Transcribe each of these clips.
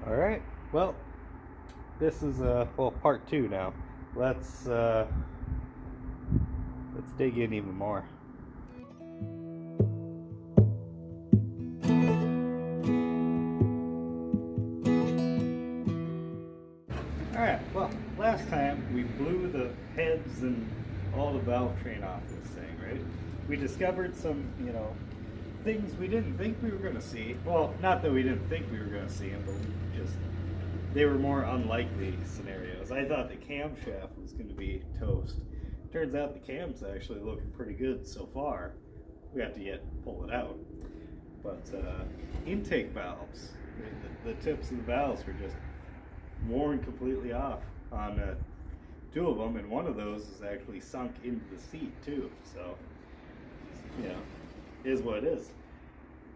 Alright, well, this is part two now. Let's dig in even more. Alright, well, last time we blew the heads and all the valve train off this thing, right? We discovered some, things we didn't think we were going to see. Well, not that we didn't think we were going to see them, but they were more unlikely scenarios. I thought the camshaft was going to be toast. Turns out the cam's actually looking pretty good so far. We have to yet pull it out. But intake valves, the tips of the valves were just worn completely off on two of them, and one of those is actually sunk into the seat too. So, is what it is.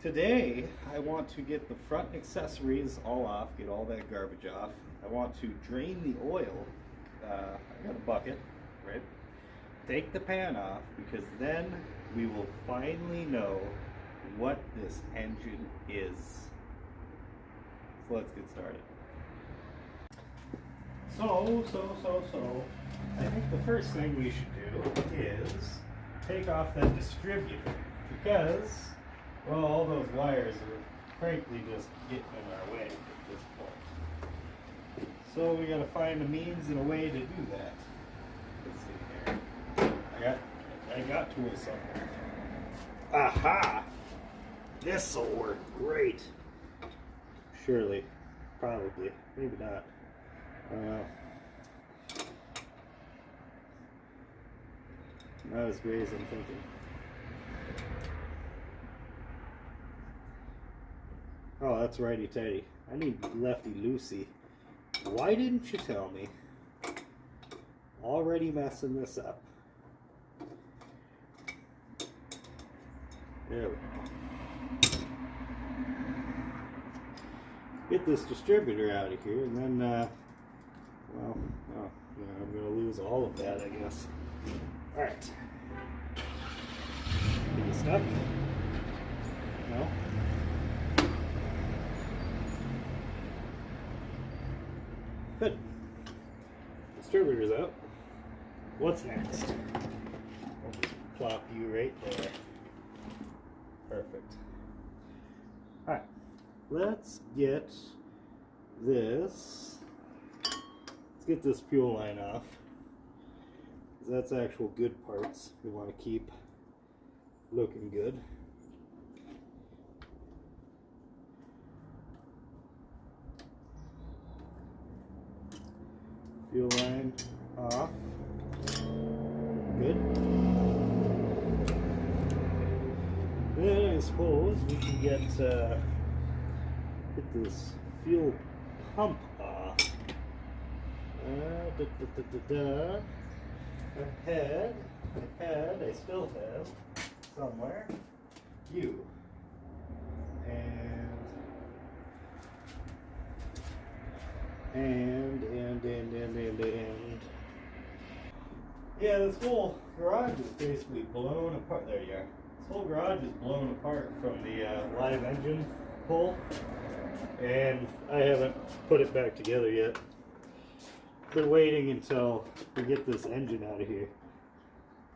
Today, I want to get the front accessories all off, get all that garbage off. I want to drain the oil. I got a bucket, right? Take the pan off, because then we will finally know what this engine is. So let's get started. So, I think the first thing we should do is take off that distributor, because, well, all those wires are frankly just getting in our way at this point. So we gotta find a means and a way to do that. Let's see here. I got tools somewhere. Aha! This'll work great. Surely. Probably. Maybe not. Not as great as I'm thinking. Oh, that's righty tighty. I need lefty loosey. Why didn't you tell me? Already messing this up. There we go. Get this distributor out of here, and then, I'm going to lose all of that, I guess. Alright. Get you stuck? No? Good. Distributor's out. What's next? I'll just plop you right there. Perfect. Alright. Let's get this. Let's get this fuel line off. That's actual good parts we want to keep looking good. Fuel line off. Good. Then I suppose we can get this fuel pump off. I still have somewhere you and yeah, this whole garage is basically blown apart. There you are. This whole garage is blown apart from the live engine pull, and I haven't put it back together yet. Been waiting until we get this engine out of here.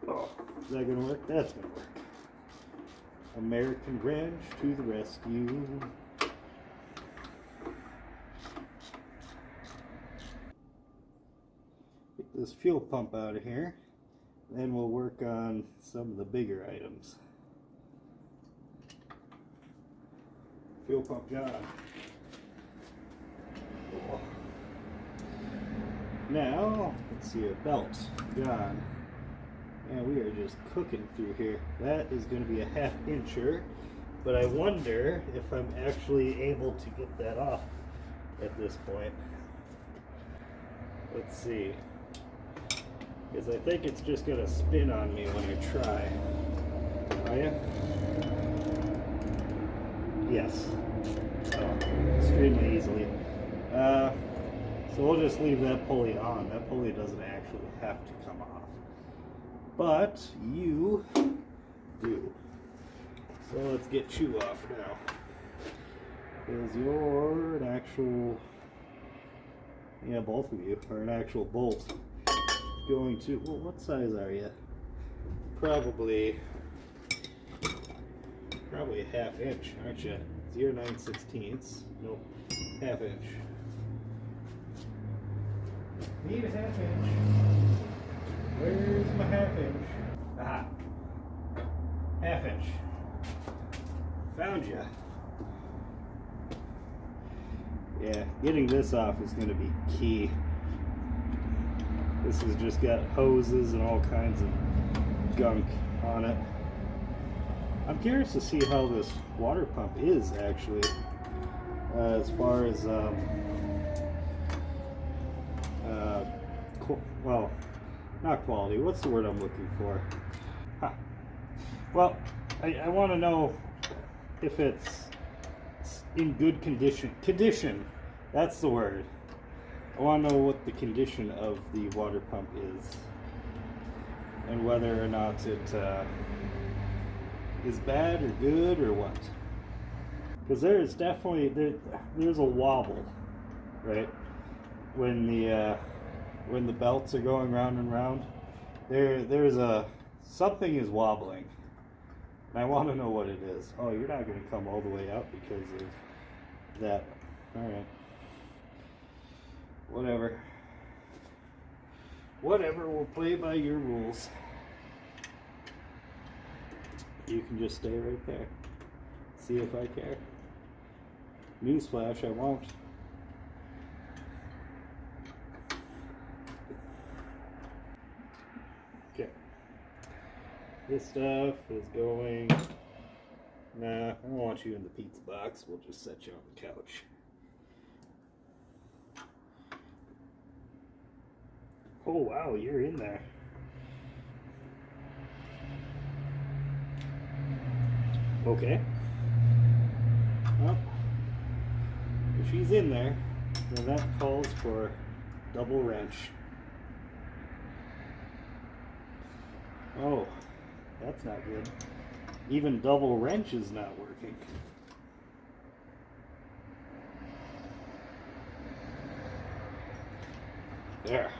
Oh, is that gonna work? That's gonna work. American wrench to the rescue. Get this fuel pump out of here. Then we'll work on some of the bigger items. Fuel pump John. Oh. Now, let's see, a belt gone. And we are just cooking through here. That is going to be a 1/2 incher, but I wonder if I'm actually able to get that off at this point. Let's see. Because I think it's just going to spin on me when I try. Are you? Yes. Oh, extremely easily. So we'll just leave that pulley on. That pulley doesn't actually have to come off. But you do. So let's get you off now. Because you're an actual Yeah, both of you are an actual bolt. Going to, well, what size are you? Probably a half inch, aren't you? 0 9/16. Nope, half inch. Need a half inch. Where's my half inch? Aha. Half inch. Found ya. Yeah, getting this off is going to be key. This has just got hoses and all kinds of gunk on it. I'm curious to see how this water pump is actually, as far as well, not quality. What's the word I'm looking for? Huh. Well, I want to know if it's in good condition. Condition, that's the word. I want to know what the condition of the water pump is, and whether or not it is bad or good or what. Because there is definitely there's a wobble, right? When the belts are going round and round, there's a something is wobbling, and I want to know what it is. Oh, you're not going to come all the way out because of that. All right. Whatever, we'll play by your rules. You can just stay right there. See if I care. Newsflash, I won't. Okay. This stuff is going... Nah, I don't want you in the pizza box. We'll just set you on the couch. Oh wow, you're in there. Okay. Well, if she's in there, then that calls for double wrench. Oh, that's not good. Even double wrench is not working. There.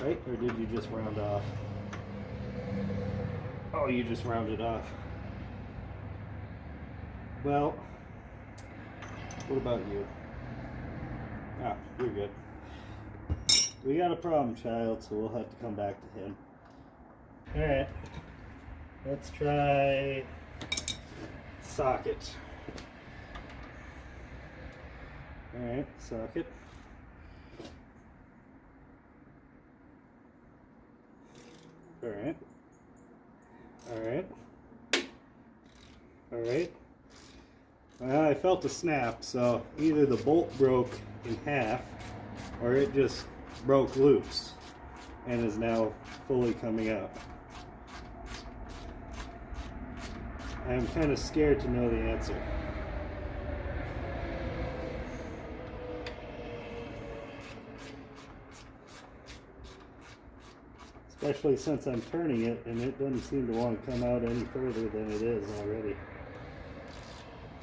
Right? Or did you just round off? Oh, you just rounded off. Well, what about you? Ah, you're good. We got a problem, child, so we'll have to come back to him. Alright. Let's try socket. Alright, socket. Alright. Alright. Alright. Well, I felt a snap, so either the bolt broke in half or it just broke loose and is now fully coming out. I'm kind of scared to know the answer. Especially since I'm turning it and it doesn't seem to want to come out any further than it is already.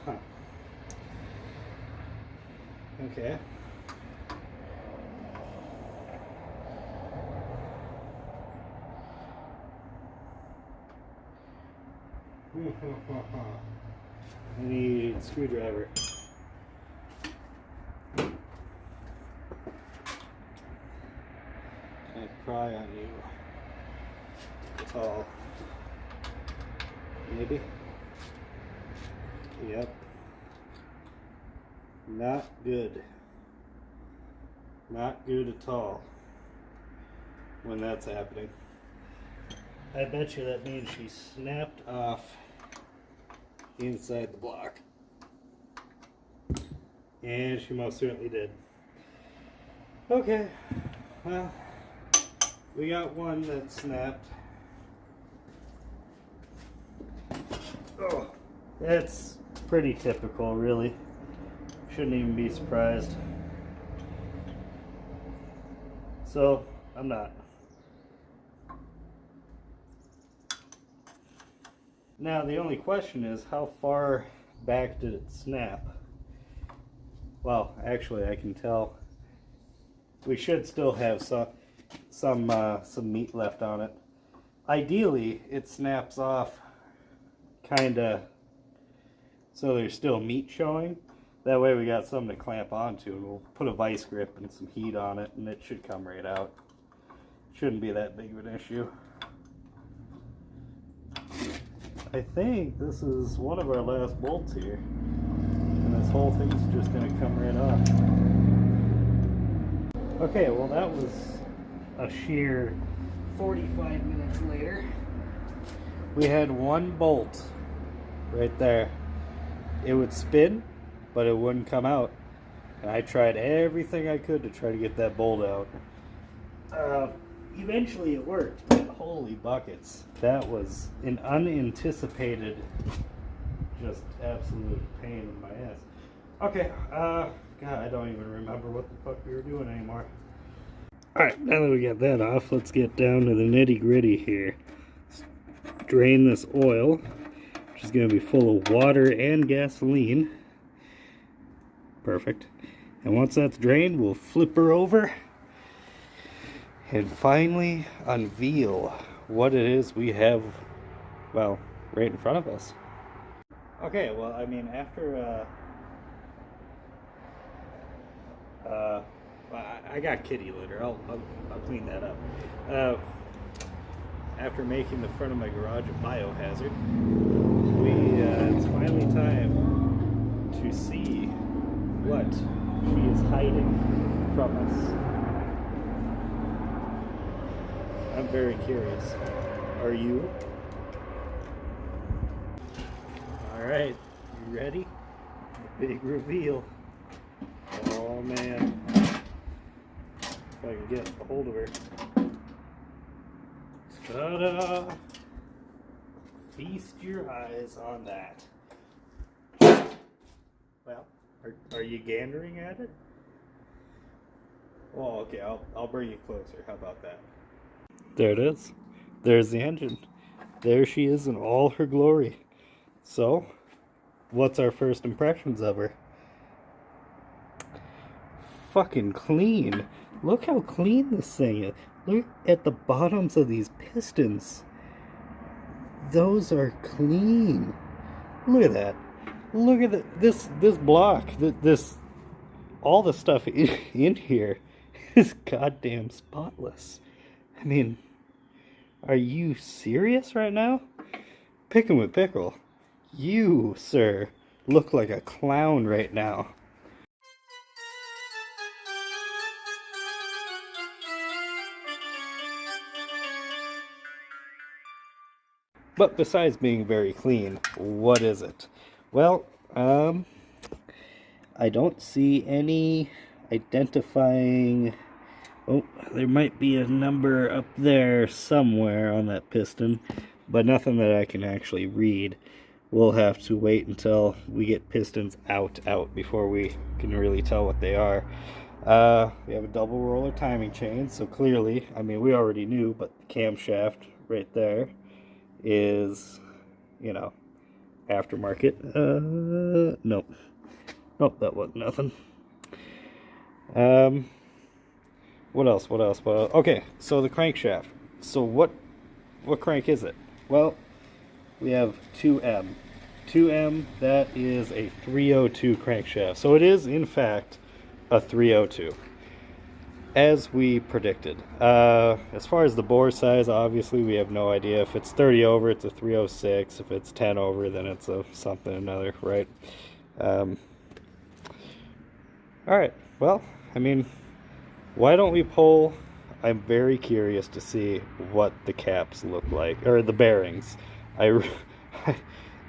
Huh. Okay. I need a screwdriver. I pry on you. Tall. Maybe. Yep. Not good. Not good at all when that's happening. I bet you that means she snapped off inside the block. And she most certainly did. Okay. Well, we got one that snapped. Oh, that's pretty typical, really. Shouldn't even be surprised. So, I'm not. Now, the only question is, how far back did it snap? Well, actually, I can tell we should still have some meat left on it. Ideally, it snaps off kind of so there's still meat showing. That way we got something to clamp onto. We'll put a vice grip and some heat on it, and it should come right out. Shouldn't be that big of an issue. I think this is one of our last bolts here, and this whole thing's just going to come right off. Okay, well that was a sheer 45 minutes later. We had one bolt right there. It would spin, but it wouldn't come out. And I tried everything I could to try to get that bolt out. Eventually it worked, but holy buckets. That was an unanticipated, just absolute pain in my ass. Okay, God, I don't even remember what the fuck we were doing anymore. Alright, now that we got that off, let's get down to the nitty gritty here. Let's drain this oil, which is going to be full of water and gasoline. Perfect. And once that's drained, we'll flip her over and finally unveil what it is we have, well, right in front of us. Okay, well, I mean, after, I got kitty litter. I'll clean that up. After making the front of my garage a biohazard, it's finally time to see what she is hiding from us. I'm very curious. Are you? Alright, you ready? Big reveal. Oh man. If I can get a hold of her. Ta-da! Feast your eyes on that. Well, are you gandering at it? Oh, okay, I'll bring you closer. How about that? There it is. There's the engine. There she is in all her glory. So, what's our first impressions of her? Fucking clean. Look how clean this thing is. Look at the bottoms of these pistons. Those are clean. Look at that. Look at this block. This all the stuff in here is goddamn spotless. I mean, are you serious right now? Picking with pickle. You, sir, look like a clown right now. But besides being very clean, what is it? Well, I don't see any identifying... Oh, there might be a number up there somewhere on that piston, but nothing that I can actually read. We'll have to wait until we get pistons out before we can really tell what they are. We have a double roller timing chain, so clearly, I mean, we already knew, but the camshaft right there is, you know, aftermarket. Nope, that wasn't nothing. What else? Okay, so the crankshaft. So what crank is it? Well, we have 2M. 2M, that is a 302 crankshaft. So it is, in fact, a 302, as we predicted. As far as the bore size, obviously, we have no idea. If it's 30 over, it's a 306. If it's 10 over, then it's a something another, right? Alright, well, I mean... why don't we pull? I'm very curious to see what the caps look like, or the bearings.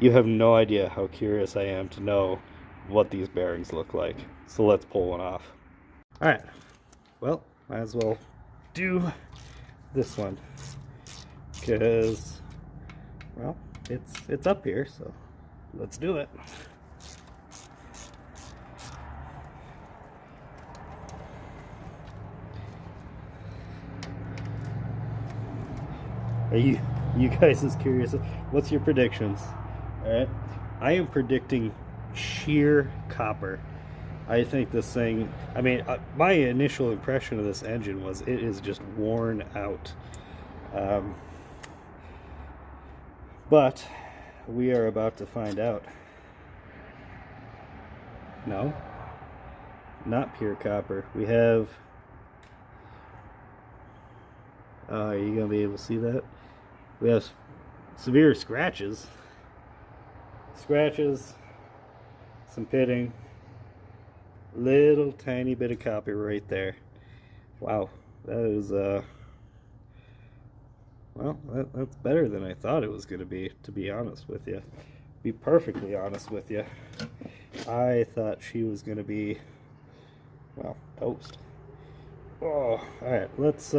You have no idea how curious I am to know what these bearings look like. So let's pull one off. Alright, well, might as well do this one. Because, well, it's up here, so let's do it. Are you guys as curious? What's your predictions? Alright, I am predicting sheer copper. I think this thing, I mean, my initial impression of this engine was it is just worn out. But we are about to find out. No, not pure copper. We have, are you gonna be able to see that? We have severe scratches, some pitting, little tiny bit of copper right there. Wow, that is well, that's better than I thought it was going to be honest with you. Be perfectly honest with you. I thought she was going to be, well, toast. Oh, alright, let's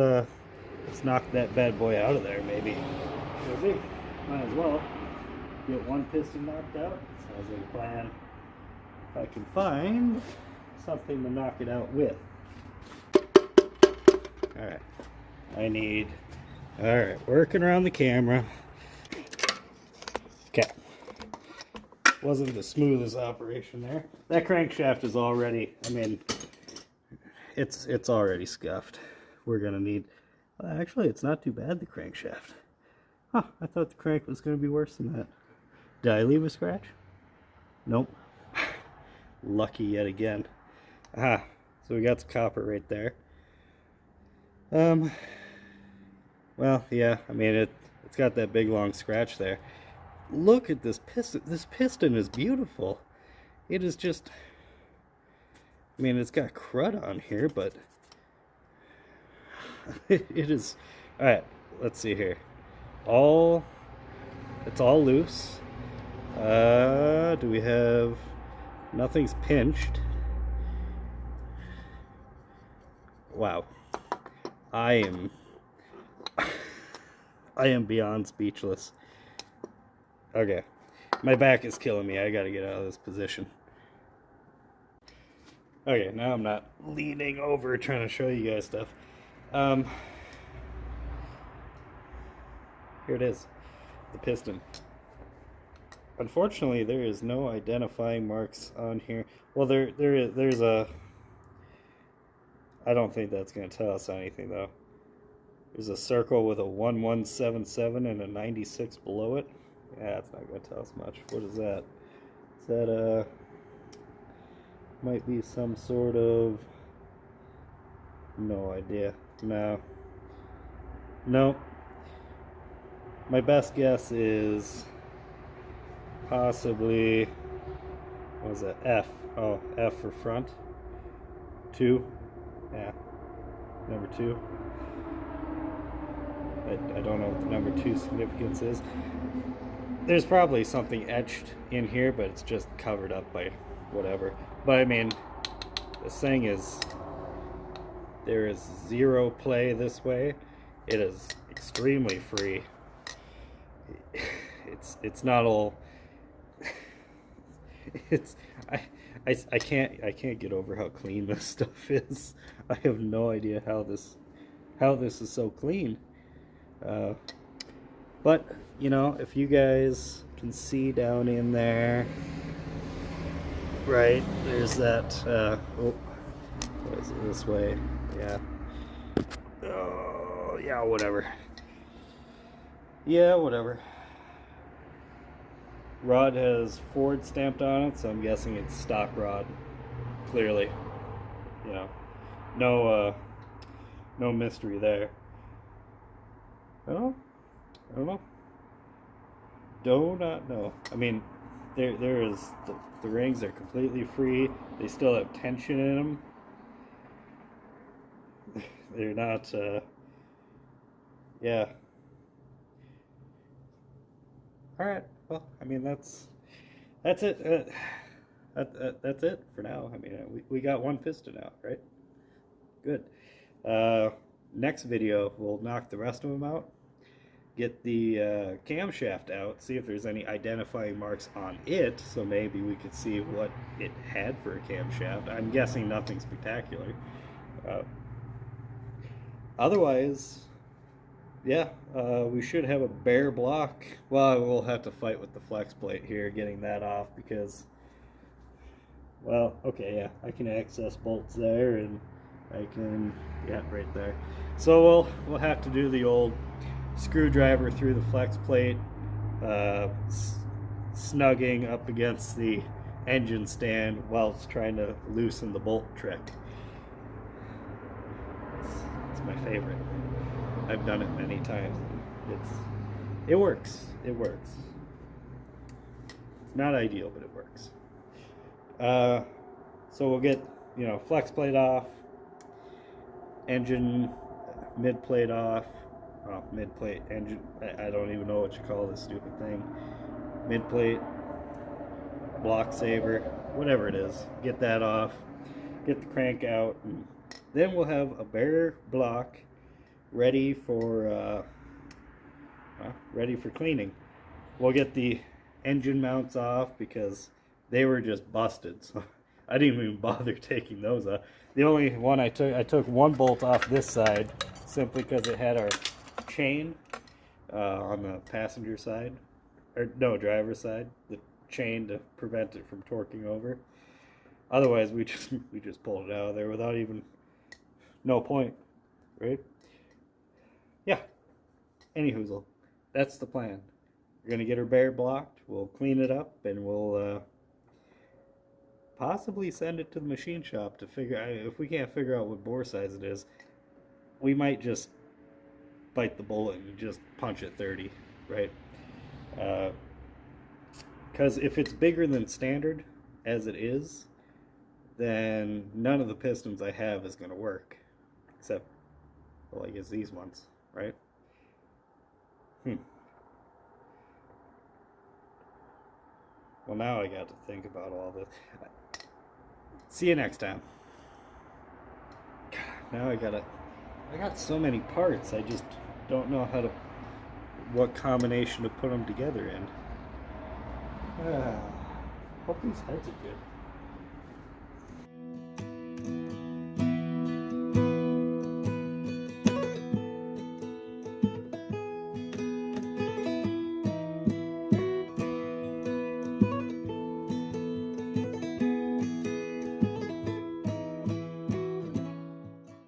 knock that bad boy out of there, maybe. Might as well get one piston knocked out. Sounds like a plan. If I can find something to knock it out with. Alright, I need... Alright, working around the camera. Okay. Wasn't the smoothest operation there. That crankshaft is already, I mean, it's already scuffed. We're gonna need, actually it's not too bad, the crankshaft. Huh, I thought the crank was gonna be worse than that. Did I leave a scratch? Nope. Lucky yet again. Ah, so we got the copper right there. Well, yeah, I mean, it's got that big long scratch there. Look at this piston. This piston is beautiful. It is just, I mean, it's got crud on here, but it is, all right, let's see here. It's all loose. Do we have, nothing's pinched. Wow. I am beyond speechless. Okay. My back is killing me. I gotta get out of this position. Okay, now I'm not leaning over trying to show you guys stuff. Here it is. The piston. Unfortunately, there is no identifying marks on here. Well, there's a... I don't think that's going to tell us anything, though. There's a circle with a 1177 and a 96 below it. Yeah, it's not going to tell us much. What is that? Is that, might be some sort of... No idea. No. Nope. My best guess is possibly... What was that? F. Oh, F for front. 2. Yeah. Number 2. I don't know what the number 2 significance is. There's probably something etched in here, but it's just covered up by whatever. But I mean, this thing is, there is zero play this way. It is extremely free. It's not all. I can't get over how clean this stuff is. I have no idea how this is so clean. But you know, if you guys can see down in there, right, there's that. Oh, what is it this way? Yeah. Oh, yeah, whatever. Yeah, whatever. Rod has Ford stamped on it, so I'm guessing it's stock rod. Clearly, you know, no mystery there. I don't know. Do not know. I mean, there is the rings are completely free. They still have tension in them. They're not. Yeah. All right. Well, I mean, that's it. That's it for now. I mean, we got one piston out, right? Good. Next video, we'll knock the rest of them out, get the camshaft out, see if there's any identifying marks on it, so maybe we could see what it had for a camshaft. I'm guessing nothing spectacular. Otherwise, yeah, we should have a bare block. Well, we'll have to fight with the flex plate here, getting that off, because well, okay, yeah, I can access bolts there, and I can, yeah, right there. So we'll have to do the old screwdriver through the flex plate, snugging up against the engine stand while it's trying to loosen the bolt trick. It's my favorite. I've done it many times. It works. It works. It's not ideal, but it works. So we'll get, you know, flex plate off, engine mid plate off. Oh, mid plate engine. I don't even know what you call this stupid thing. Mid plate, block saver, whatever it is. Get that off. Get the crank out. And then we'll have a bare block ready for cleaning. We'll get the engine mounts off because they were just busted. So I didn't even bother taking those off. The only one I took one bolt off this side simply because it had our chain on the passenger side, or no, driver's side, the chain to prevent it from torquing over. Otherwise, we just pulled it out of there without even, no point, right? Yeah. Anyhoozle, that's the plan. We're gonna get her bare blocked. We'll clean it up, and we'll possibly send it to the machine shop to figure out. If we can't figure out what bore size it is, we might just bite the bullet and just punch it 30, right? Because if it's bigger than standard, as it is, then none of the pistons I have is going to work, except, well, I guess these ones, right? Well, now I got to think about all this. See you next time. Now I got so many parts, I just don't know what combination to put them together in. Hope these heads are good.